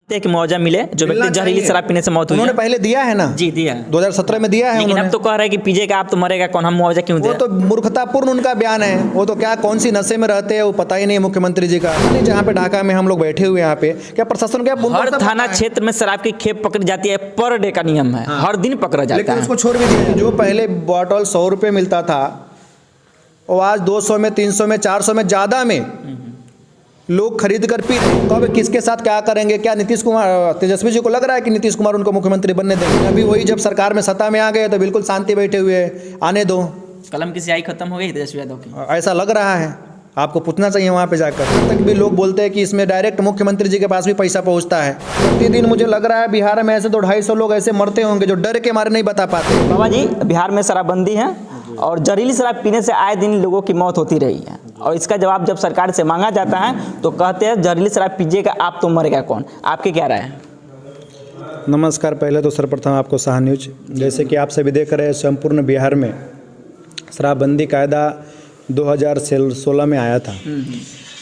कि मुआवजा मिले जो व्यक्ति जहरीली शराब पीने से मौत हुई उन्होंने है। पहले दिया है ना जी दिया है। 2017 में दिया है लेकिन उन्होंने। अब तो कह रहे हैं कि पीजेगा आप तो मरेगा कौन, हम मुआवजा क्यों वो दें? तो मूर्खतापूर्ण उनका बयान है। वो तो क्या कौन सी नशे में रहते हैं वो पता ही नहीं है मुख्यमंत्री जी का। नहीं, जहाँ पे ढाका में हम लोग बैठे हुए यहाँ पे, क्या प्रशासन क्या हर थाना क्षेत्र में शराब की खेप पकड़ी जाती है, पर डे का नियम है, हर दिन पकड़ा जाता लेकिन है। उसको छोड़ भी दिया। जो पहले बॉटल 100 रुपये मिलता था वो आज 200 में, 300 में, 400 में, ज़्यादा में लोग खरीद कर पी रहे। कब किसके साथ क्या करेंगे? क्या नीतीश कुमार, तेजस्वी जी को लग रहा है कि नीतीश कुमार उनको मुख्यमंत्री बनने देंगे? अभी वही जब सरकार में सत्ता में आ गए तो बिल्कुल शांति बैठे हुए, आने दो। कलम की स्याही खत्म हो गई तेजस्वी यादव की, ऐसा लग रहा है। आपको पूछना चाहिए वहाँ पे जाकर। अब तक भी लोग बोलते हैं कि इसमें डायरेक्ट मुख्यमंत्री जी के पास भी पैसा पहुँचता है। प्रतिदिन मुझे लग रहा है बिहार में ऐसे तो 250 लोग ऐसे मरते होंगे जो डर के मारे नहीं बता पाते। बाबा जी बिहार में शराबबंदी है और जहरीली शराब पीने से आए दिन लोगों की मौत होती रही है, और इसका जवाब जब सरकार से मांगा जाता है तो कहते हैं जहरीली शराब पीजिएगा आप तो मरेगा कौन। आपके क्या राय है? नमस्कार। पहले तो सर्वप्रथम आपको शाह न्यूज, जैसे कि आप सभी देख रहे हैं, संपूर्ण बिहार में शराबबंदी कायदा 2016 में आया था।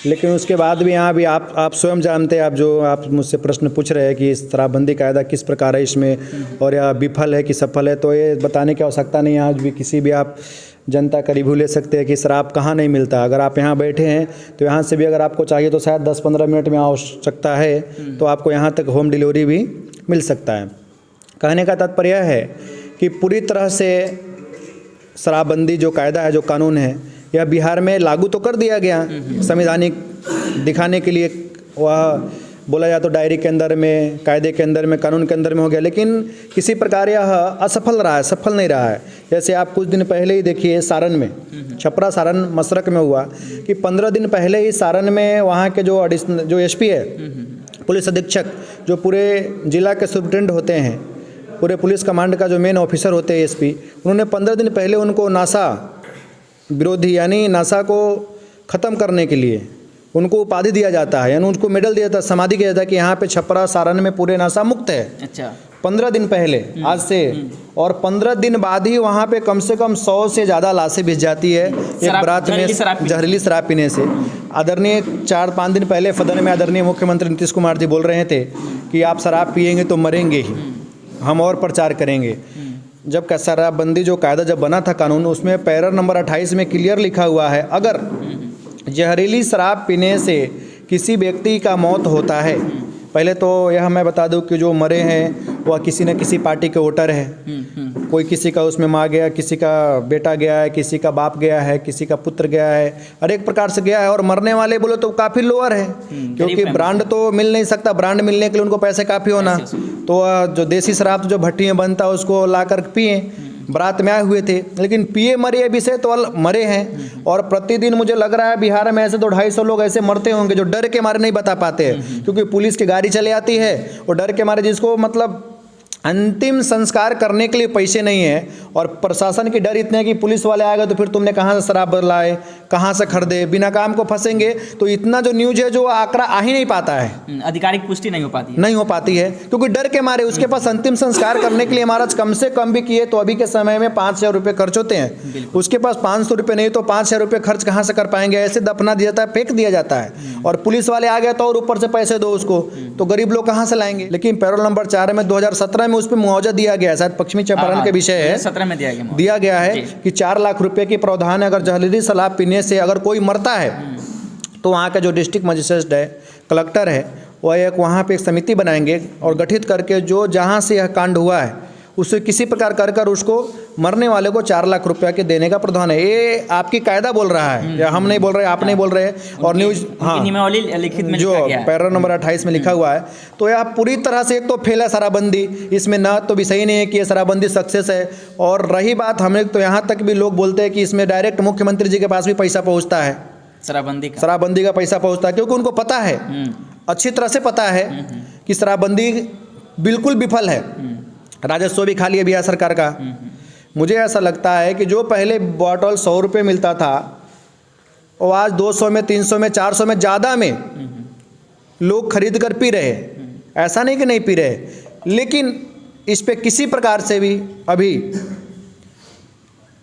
लेकिन उसके बाद भी यहाँ भी आप स्वयं जानते हैं, आप मुझसे प्रश्न पूछ रहे हैं कि शराबबंदी कायदा किस प्रकार है इसमें, और यह विफल है कि सफल है, तो ये बताने की आवश्यकता नहीं है। आज भी किसी भी आप जनता का रिव्यू ले सकते हैं कि शराब कहाँ नहीं मिलता। अगर आप यहाँ बैठे हैं तो यहाँ से भी अगर आपको चाहिए तो शायद 10-15 मिनट में आवश्यकता है तो आपको यहाँ तक होम डिलीवरी भी मिल सकता है। कहने का तात्पर्य है कि पूरी तरह से शराबबंदी जो कायदा है, जो कानून है, यह बिहार में लागू तो कर दिया गया संवैधानिक दिखाने के लिए। वह बोला जाए तो डायरी के अंदर में, कायदे के अंदर में, कानून के अंदर में हो गया, लेकिन किसी प्रकार यह असफल रहा है, सफल नहीं रहा है। जैसे आप कुछ दिन पहले ही देखिए सारण में, छपरा सारण मसरक में हुआ कि 15 दिन पहले ही सारण में वहाँ के जो एसपी है, पुलिस अधीक्षक, जो पूरे जिला के सुप्रिटेंडेंट होते हैं, पूरे पुलिस कमांड का जो मेन ऑफिसर होते हैं एसपी, उन्होंने 15 दिन पहले उनको नासा विरोधी यानी नासा को ख़त्म करने के लिए उनको उपाधि दिया जाता है, यानी उनको मेडल दिया जाता है, समाधि किया जाता है कि यहाँ पे छपरा सारण में पूरे नासा मुक्त है। अच्छा, 15 दिन पहले आज से, और 15 दिन बाद ही वहाँ पे कम से कम 100 से ज़्यादा लाशें भिज जाती है एक रात में जहरीली शराब पीने से। आदरणीय 4-5 दिन पहले सदन में आदरणीय मुख्यमंत्री नीतीश कुमार जी बोल रहे थे कि आप शराब पिएंगे तो मरेंगे ही, हम और प्रचार करेंगे। जब का शराबबंदी जो कायदा जब बना था कानून, उसमें पैरा नंबर 28 में क्लियर लिखा हुआ है, अगर जहरीली शराब पीने से किसी व्यक्ति का मौत होता है, पहले तो यह मैं बता दूं कि जो मरे हैं वह किसी न किसी पार्टी के वोटर है। कोई किसी का उसमें माँ गया, किसी का बेटा गया है, किसी का बाप गया है, किसी का पुत्र गया है, हर एक प्रकार से गया है। और मरने वाले बोलो तो काफ़ी लोअर है, क्योंकि ब्रांड तो मिल नहीं सकता, ब्रांड मिलने के लिए उनको पैसे काफ़ी होना। तो जो देसी शराब जो भट्टी में बनता है उसको ला कर पिए, बारात में आए हुए थे, लेकिन पिए मरे विषय तो मरे हैं। और प्रतिदिन मुझे लग रहा है बिहार में ऐसे तो 250 लोग ऐसे मरते होंगे जो डर के मारे नहीं बता पाते हैं, क्योंकि पुलिस की गाड़ी चले आती है और डर के मारे जिसको मतलब अंतिम संस्कार करने के लिए पैसे नहीं है, और प्रशासन की डर इतने है कि पुलिस वाले आएगा तो फिर तुमने कहाँ से शराब लाए, कहाँ से खरीदे, बिना काम को फंसेंगे। तो इतना जो न्यूज है जो आंकड़ा आ ही नहीं पाता है, आधिकारिक पुष्टि नहीं हो पाती है, क्योंकि डर के मारे उसके पास अंतिम संस्कार करने के लिए महाराज कम से कम भी किए तो अभी के समय में 5,000 रुपये खर्च होते हैं। उसके पास 500 रुपये नहीं तो 5,000 रुपये खर्च कहाँ से कर पाएंगे? ऐसे दफना दिया जाता है, फेंक दिया जाता है, और पुलिस वाले आ गए तो और ऊपर से पैसे दो उसको, तो गरीब लोग कहाँ से लाएंगे? लेकिन पैरोल नंबर 4 में 2017 में उस पर मुआवजा दिया गया है, शायद पश्चिमी चंपारण के विषय है, 17 में दिया गया है कि 4 लाख रुपए की प्रावधान है। अगर जहरीली शराब पीने से अगर कोई मरता है तो वहाँ का जो डिस्ट्रिक्ट मजिस्ट्रेट है, कलेक्टर है, वह एक वहाँ पे एक समिति बनाएंगे और गठित करके जो जहाँ से यह कांड हुआ है उससे किसी प्रकार कर उसको मरने वाले को 4 लाख रुपया के देने का प्रावधान है। ये आपकी कायदा बोल रहा है, या हम नहीं बोल रहे, आप नहीं बोल रहे, और न्यूज लिखित में जो पैरा नंबर 28 में लिखा हुआ है। तो यह पूरी तरह से एक तो फेल है शराबबंदी, इसमें ना तो भी सही नहीं है कि यह शराबबंदी सक्सेस है। और रही बात हमें तो यहाँ तक भी लोग बोलते हैं कि इसमें डायरेक्ट मुख्यमंत्री जी के पास भी पैसा पहुँचता है, शराबबंदी का पैसा पहुँचता है, क्योंकि उनको पता है, अच्छी तरह से पता है कि शराबबंदी बिल्कुल विफल है, राजस्व भी खाली है बिहार सरकार का। मुझे ऐसा लगता है कि जो पहले बॉटल 100 रुपये मिलता था वो आज 200 में, 300 में, 400 में, ज़्यादा में लोग खरीद कर पी रहे। ऐसा नहीं कि नहीं पी रहे, लेकिन इस पे किसी प्रकार से भी अभी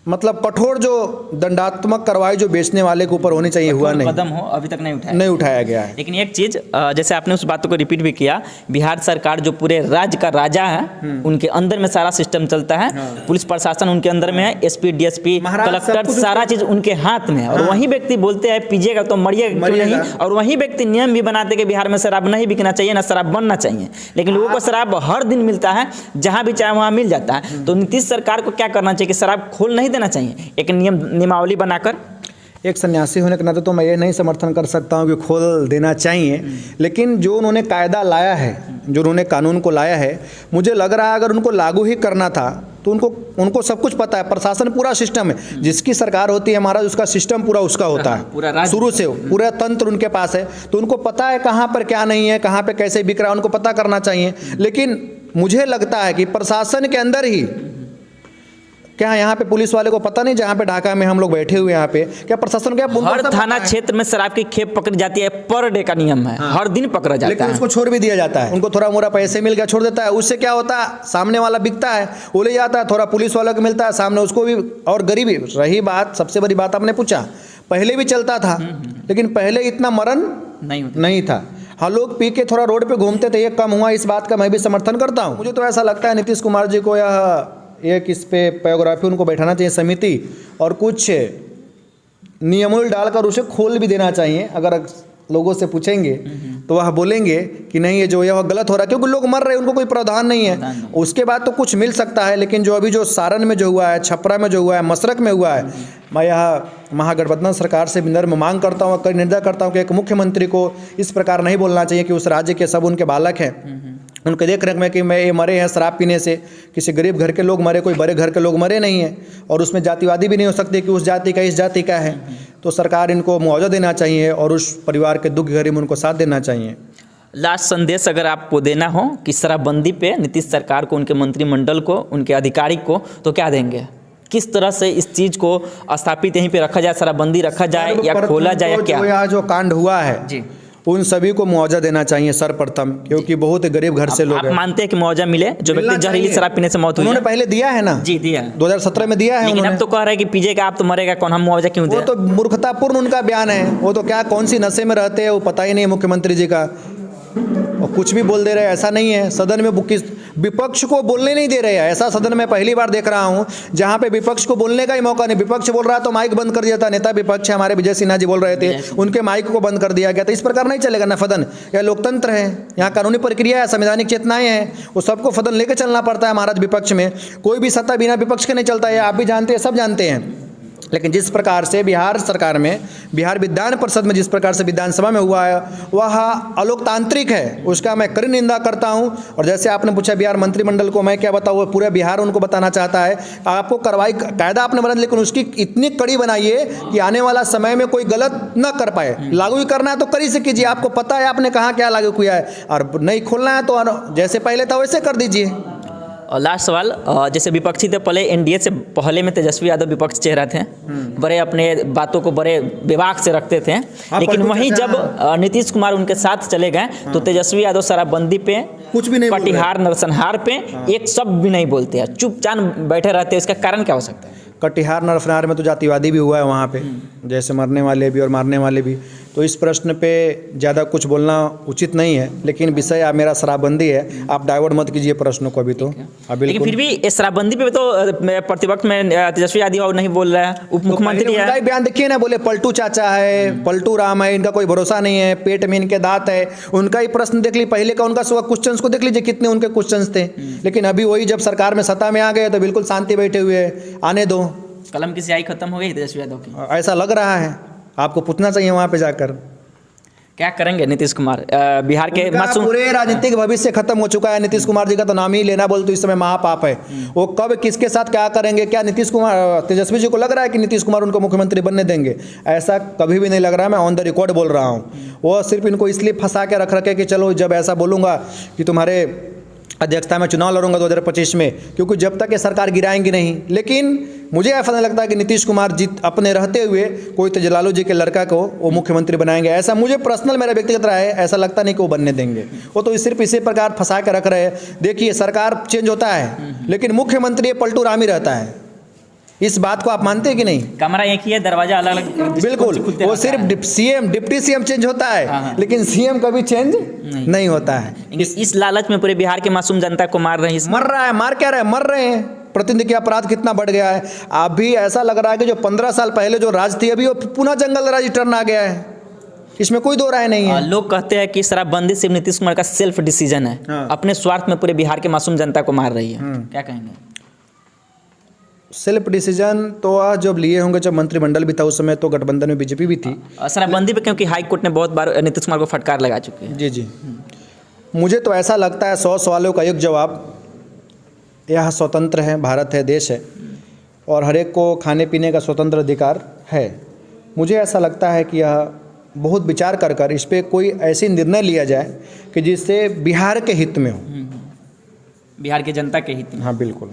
मतलब कठोर जो दंडात्मक कार्रवाई जो बेचने वाले के ऊपर होनी चाहिए, हुआ नहीं, कदम हो अभी तक नहीं उठाया गया है। लेकिन एक चीज़, जैसे आपने उस बातों को रिपीट भी किया, बिहार सरकार जो पूरे राज्य का राजा है, उनके अंदर में सारा सिस्टम चलता है, पुलिस प्रशासन उनके अंदर में है, एसपी डीएसपी कलेक्टर सारा चीज़ उनके हाथ में है। और वही व्यक्ति बोलते हैं पीजिएगा तो मरिएगा क्यों नहीं, और वही व्यक्ति नियम भी बनाते कि बिहार में शराब नहीं बिकना चाहिए, ना शराब बनना चाहिए, लेकिन लोगों को शराब हर दिन मिलता है, जहाँ भी चाहे वहाँ मिल जाता है। तो नीतीश सरकार को क्या करना चाहिए कि शराब खोल नहीं देना चाहिए, एक नियमावली बनाकर। एक सन्यासी होने के नाते तो मैं ये नहीं समर्थन कर सकता हूँ कि खोल देना चाहिए, लेकिन जो उन्होंने कायदा लाया है, जो उन्होंने कानून को लाया है, मुझे लग रहा है अगर उनको लागू ही करना था तो उनको सब कुछ पता है, प्रशासन पूरा सिस्टम है, जिसकी सरकार होती है महाराज उसका सिस्टम पूरा उसका होता है, शुरू से पूरा तंत्र उनके पास है, तो उनको पता है कहाँ पर क्या नहीं है, कहाँ पर कैसे बिक रहा है, उनको पता करना चाहिए। लेकिन मुझे लगता है कि प्रशासन के अंदर ही, क्या यहाँ पे पुलिस वाले को पता नहीं, जहाँ पे ढाका में हम लोग बैठे हुए यहाँ पे, क्या प्रशासन क्या हर थाना क्षेत्र में शराब की खेप पकड़ी जाती है, पर डे का नियम है, हर दिन पकड़ा जाता है, लेकिन उसको छोड़ भी दिया जाता है, उनको थोड़ा मोड़ा पैसे मिल गया छोड़ देता है, उससे क्या होता है, सामने वाला बिकता है वो ले जाता है, थोड़ा पुलिस वालों को मिलता है सामने उसको भी, और गरीबी रही बात, सबसे बड़ी बात आपने पूछा, पहले भी चलता था, लेकिन पहले इतना मरण नहीं था। हाँ, लोग पी के थोड़ा रोड पे घूमते थे, ये कम हुआ, इस बात का मैं भी समर्थन करता हूँ। मुझे तो ऐसा लगता है नीतीश कुमार जी को एक इस पे बायोग्राफी उनको बैठाना चाहिए समिति, और कुछ नियमों डालकर उसे खोल भी देना चाहिए। अगर लोगों से पूछेंगे तो वह बोलेंगे कि नहीं ये जो है वह गलत हो रहा है, क्योंकि लोग मर रहे हैं, उनको कोई प्रावधान नहीं है। उसके बाद तो कुछ मिल सकता है, लेकिन जो अभी जो सारण में जो हुआ है, छपरा में जो हुआ है, मसरक में हुआ है, मैं यह महागठबंधन सरकार से विनम्र मांग करता हूँ, कड़ी निंदा करता हूँ कि एक मुख्यमंत्री को इस प्रकार नहीं बोलना चाहिए कि उस राज्य के सब उनके बालक हैं, उनके देख रेख में कि मैं ये मरे हैं शराब पीने से, किसी गरीब घर के लोग मरे, कोई बड़े घर के लोग मरे नहीं हैं, और उसमें जातिवादी भी नहीं हो सकती कि उस जाति का इस जाति का है। तो सरकार इनको मुआवजा देना चाहिए और उस परिवार के दुख घड़ी में उनको साथ देना चाहिए। लास्ट संदेश अगर आपको देना हो कि शराबबंदी पे नीतीश सरकार को, उनके मंत्रिमंडल को, उनके अधिकारी को, तो क्या देंगे? किस तरह से इस चीज़ को स्थापित यहीं पे रखा जाए, शराबबंदी रखा जाए या खोला जाए, या क्या? यहाँ जो कांड हुआ है जी, उन सभी को मुआवजा देना चाहिए सर्वप्रथम, क्योंकि बहुत गरीब घर से लोग आप मानते हैं कि मुआवजा मिले? जो व्यक्ति जहरीली शराब पीने से मौत हुई, उन्होंने पहले दिया है ना? जी दिया, 2017 में दिया है। लेकिन अब तो कह रहे हैं कि पीजिएगा आप तो मरेगा कौन, हम मुआवजा क्यों दें? वो तो मूर्खतापूर्ण उनका बयान है, वो तो क्या कौन सी नशे में रहते हैं वो पता ही नहीं है मुख्यमंत्री जी का, और कुछ भी बोल दे रहे हैं। ऐसा नहीं है, सदन में विपक्ष को बोलने नहीं दे रहे हैं, ऐसा सदन में पहली बार देख रहा हूं जहां पे विपक्ष को बोलने का ही मौका नहीं। विपक्ष बोल रहा है तो माइक बंद कर दिया था, नेता विपक्ष है हमारे विजय सिन्हा जी बोल रहे थे, उनके माइक को बंद कर दिया गया था। इस प्रकार नहीं चलेगा ना सदन, यह लोकतंत्र है, यहाँ कानूनी प्रक्रिया है, संवैधानिक चेतनाएं हैं, वो सबको सदन लेकर चलना पड़ता है। महाराज विपक्ष में कोई भी सत्ता बिना विपक्ष के नहीं चलता है, आप भी जानते हैं, सब जानते हैं। लेकिन जिस प्रकार से बिहार सरकार में, बिहार विधान परिषद में जिस प्रकार से विधानसभा में हुआ है वह अलोकतांत्रिक है, उसका मैं कड़ी निंदा करता हूं। और जैसे आपने पूछा बिहार मंत्रिमंडल को मैं क्या बताऊँ, पूरा बिहार उनको बताना चाहता है, आपको कार्रवाई कायदा आपने बना, लेकिन उसकी इतनी कड़ी बनाइए कि आने वाला समय में कोई गलत न कर पाए। लागू ही करना है तो कड़ी से कीजिए, आपको पता है आपने कहाँ क्या लागू किया है, और नहीं खोलना है तो जैसे पहले था वैसे कर दीजिए। और लास्ट सवाल, जैसे विपक्षी थे पहले, एनडीए से पहले में तेजस्वी यादव विपक्ष चेहरा थे, बड़े अपने बातों को बड़े विभाग से रखते थे, लेकिन वहीं जब नीतीश कुमार उनके साथ चले गए तो तेजस्वी यादव शराबबंदी पे कुछ भी नहीं, कटिहार नरसंहार पे एक शब्द भी नहीं बोलते हैं, चुपचाप बैठे रहते हैं। इसका कारण क्या हो सकता है? कटिहार नरसंहार में तो जातिवादी भी हुआ है वहाँ पे, जैसे मरने वाले भी और मारने वाले भी, तो इस प्रश्न पे ज़्यादा कुछ बोलना उचित नहीं है। लेकिन विषय आप मेरा शराबबंदी है, आप डाइवर्ट मत कीजिए प्रश्न को अभी तो। लेकिन फिर भी इस शराबबंदी पे तो प्रतिपक्ष में तेजस्वी यादव नहीं बोल रहा है, उप मुख्यमंत्री है। उनका बयान देखिए ना, बोले पलटू चाचा है, पलटू राम है, इनका कोई भरोसा नहीं है, पेट में इनके दांत है। उनका ही प्रश्न देख लीजिए, पहले का उनका क्वेश्चन को देख लीजिए कितने उनके क्वेश्चन थे। लेकिन अभी वही जब सरकार में सत्ता में आ गए तो बिल्कुल शांति बैठे हुए, आने दो, कलम की स्याही खत्म हो गई तेजस्वी यादव की, ऐसा लग रहा है। आपको पूछना चाहिए वहाँ पे जाकर क्या करेंगे नीतीश कुमार। बिहार के पूरे राजनीतिक भविष्य खत्म हो चुका है। नीतीश कुमार जी का तो नाम ही लेना बोल तो इस समय महापाप है। वो कब किसके साथ क्या करेंगे, क्या नीतीश कुमार, तेजस्वी जी को लग रहा है कि नीतीश कुमार उनको मुख्यमंत्री बनने देंगे? ऐसा कभी भी नहीं लग रहा है, मैं ऑन द रिकॉर्ड बोल रहा हूँ। वो सिर्फ इनको इसलिए फंसा के रख रखे कि चलो जब ऐसा बोलूँगा कि तुम्हारे अध्यक्षता में चुनाव लड़ूंगा 2025 में, क्योंकि जब तक ये सरकार गिराएंगी नहीं। लेकिन मुझे ऐसा नहीं लगता कि नीतीश कुमार जीत अपने रहते हुए कोई तो जलालू जी के लड़का को वो मुख्यमंत्री बनाएंगे। ऐसा मुझे पर्सनल मेरा व्यक्तिगत राय है, ऐसा लगता नहीं कि वो बनने देंगे। वो तो सिर्फ इसी प्रकार फंसा के रख रहे हैं। देखिए सरकार चेंज होता है लेकिन मुख्यमंत्री पलटू राम ही रहता है। इस बात को आप मानते हैं कि नहीं? कमरा एक ही है, दरवाजा अलग अलग। बिल्कुल, वो सिर्फ डिप्टी सीएम चेंज होता है, लेकिन सीएम कभी चेंज नहीं होता है। इस लालच में पूरे बिहार की मासूम जनता को मार रहे हैं। मर रहा है, मार क्या रहा है, मर रहे हैं। प्रतिदिन के अपराध कितना बढ़ गया है। अभी ऐसा लग रहा है कि जो 15 साल पहले जो राज थी, अभी वो पुनः जंगल राज टर्न आ गया है। इसमें कोई दो राय नहीं है। लोग कहते हैं कि शराबबंदी सिर्फ नीतीश कुमार का सेल्फ डिसीजन है, अपने स्वार्थ में पूरे बिहार के मासूम जनता को मार रही है। क्या कहेंगे? सेल्फ डिसीजन तो आज जब लिए होंगे, जब मंत्रिमंडल भी था उस समय, तो गठबंधन में बीजेपी भी थी। शराबबंदी पे क्योंकि हाई कोर्ट ने बहुत बार नीतीश कुमार को फटकार लगा चुके हैं। जी जी, मुझे तो ऐसा लगता है 100 सवालों का एक जवाब। यह स्वतंत्र है, भारत है, देश है, और हर एक को खाने पीने का स्वतंत्र अधिकार है। मुझे ऐसा लगता है कि यह बहुत विचार कर कर इस पर कोई ऐसी निर्णय लिया जाए कि जिससे बिहार के हित में हो, बिहार की जनता के हित में। हाँ बिल्कुल।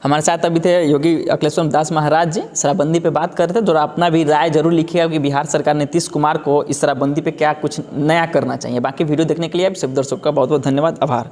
हमारे साथ अभी थे योगी अखिलेश्वर दास महाराज जी, शराबबंदी पे बात कर रहे थे। जो अपना भी राय जरूर लिखिएगा कि बिहार सरकार नीतीश कुमार को इस शराबबंदी पे क्या कुछ नया करना चाहिए। बाकी वीडियो देखने के लिए आप सब दर्शकों का बहुत बहुत धन्यवाद, आभार।